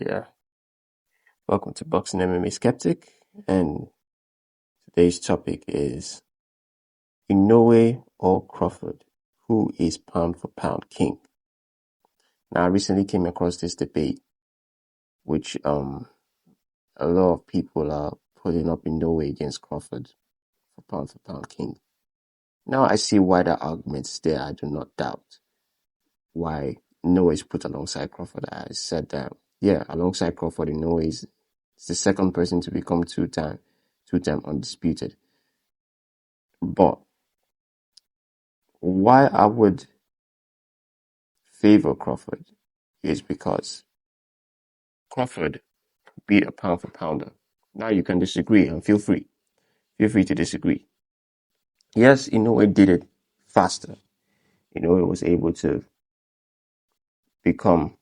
there. Welcome to Boxing MMA Skeptic, and today's topic is Inoue or Crawford, who is pound for pound king? Now, I recently came across this debate, which a lot of people are putting up Inoue against Crawford for pound king. Now, I see why the argument's there. I do not doubt why Inoue is put alongside Crawford. I said that, alongside Crawford, Inoue is the second person to become two-time undisputed. But why I would favor Crawford is because Crawford beat a pound for pounder. Now you can disagree and feel free. Feel free to disagree. Yes, Inoue did it faster. Inoue was able to become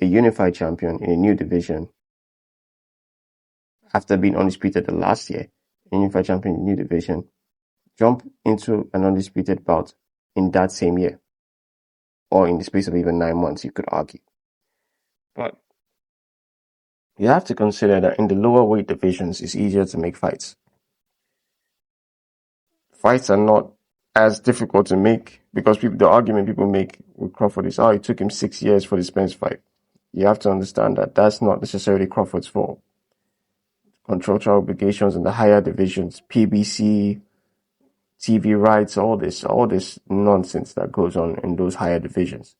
a unified champion in a new division after being undisputed the last year. A unified champion in a new division, jump into an undisputed bout in that same year, or in the space of even 9 months, you could argue. But you have to consider that in the lower weight divisions, it's easier to make fights. Fights are not as difficult to make because the argument people make with Crawford is, it took him 6 years for the Spence fight. You have to understand that that's not necessarily Crawford's fault. Contractual obligations in the higher divisions, PBC, TV rights, all this nonsense that goes on in those higher divisions.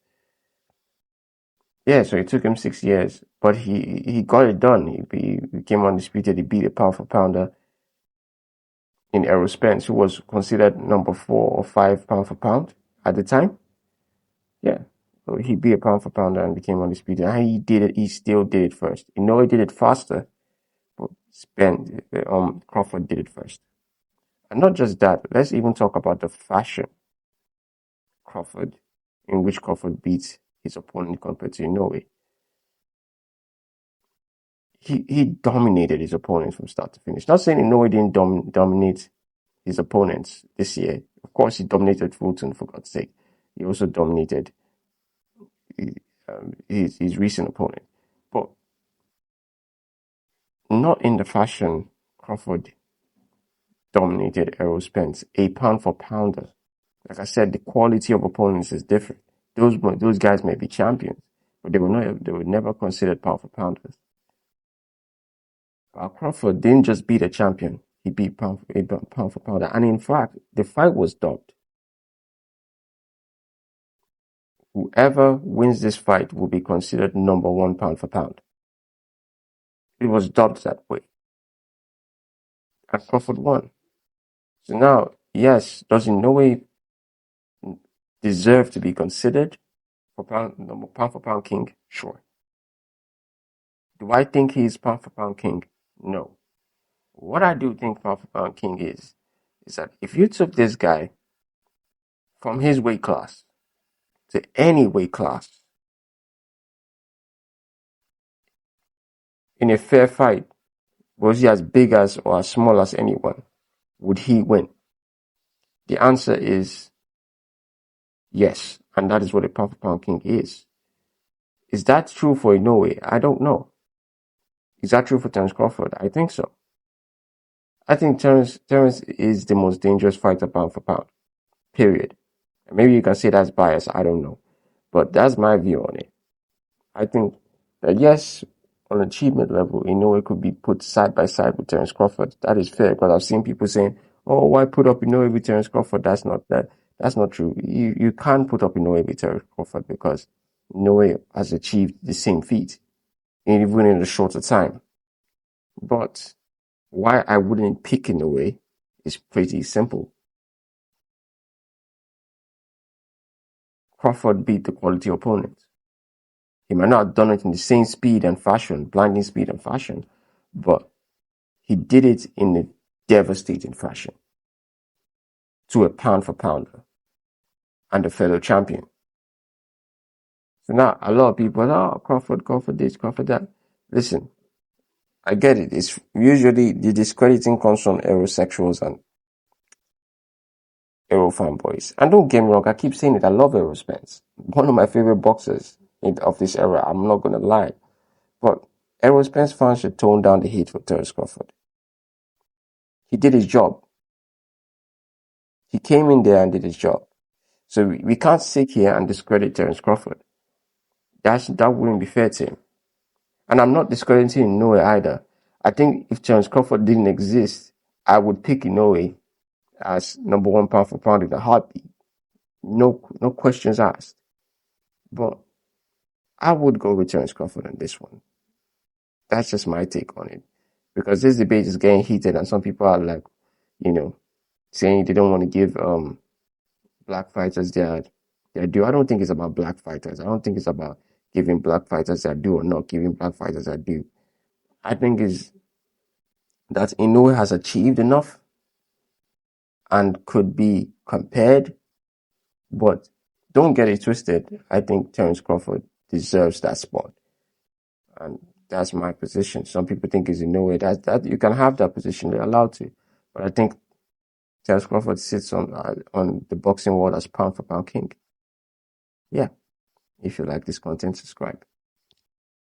Yeah, so it took him 6 years, but he got it done. He became undisputed. He beat a pound for pounder in Errol Spence, who was considered number 4 or 5 pound for pound at the time. Yeah, so he beat a pound for pounder and became undisputed. And he did it. He still did it first. He did it faster, but Crawford did it first. And not just that. Let's even talk about the fashion in which Crawford beats his opponent compared to Inoue. He dominated his opponent from start to finish. Not saying Inoue didn't dominate his opponents this year. Of course, he dominated Fulton, for God's sake. He also dominated his recent opponent. But not in the fashion Crawford dominated Errol Spence, a pound for pounder. Like I said, the quality of opponents is different. Those guys may be champions, but they were never considered pound for pounders. Crawford didn't just beat a champion; he beat pound for pounder, and in fact, the fight was dubbed. Whoever wins this fight will be considered number 1 pound for pound. It was dubbed that way, and Crawford won. So now, yes, does Inoue deserve to be considered for pound for pound king? Sure. Do I think he's pound for pound king? No. What I do think pound for pound king is that if you took this guy from his weight class to any weight class in a fair fight, was he as big as or as small as anyone? Would he win? The answer is yes, and that is what a pound for pound king is. Is that true for Inoue? I don't know. Is that true for Terence Crawford? I think so. I think Terence is the most dangerous fighter pound for pound. Period. Maybe you can say that's bias, I don't know. But that's my view on it. I think that yes, on achievement level, Inoue could be put side by side with Terence Crawford. That is fair, because I've seen people saying, why put up Inoue with Terence Crawford? That's not true. You can't put up Inoue with Terence Crawford because Inoue has achieved the same feat, even in a shorter time. But why I wouldn't pick Inoue is pretty simple. Crawford beat the quality opponent. He might not have done it in the same speed and fashion, blinding speed and fashion, but he did it in a devastating fashion to a pound for pounder and a fellow champion. So now a lot of people are, Crawford this, Crawford that. Listen, I get it. It's usually the discrediting comes from aerosexuals and aero fanboys. And don't get me wrong, I keep saying it. I love Errol Spence. One of my favorite boxers of this era. I'm not going to lie. But Errol Spence fans should tone down the hate for Terence Crawford. He did his job. He came in there and did his job. So we can't sit here and discredit Terence Crawford. That wouldn't be fair to him. And I'm not discrediting Inoue either. I think if Terence Crawford didn't exist, I would pick Inoue as number one pound for pound in the heartbeat. No questions asked. But I would go with Terence Crawford on this one. That's just my take on it. Because this debate is getting heated and some people are like, saying they don't want to give black fighters their due. I don't think it's about black fighters. I don't think it's about giving black fighters their due or not giving black fighters their due. I think is that Inoue has achieved enough and could be compared, but don't get it twisted. I think Terence Crawford deserves that spot, and that's my position. Some people think it's Inoue. That you can have that position. They're allowed to, but I think Terence Crawford sits on the boxing world as pound for pound king. Yeah. If you like this content, subscribe.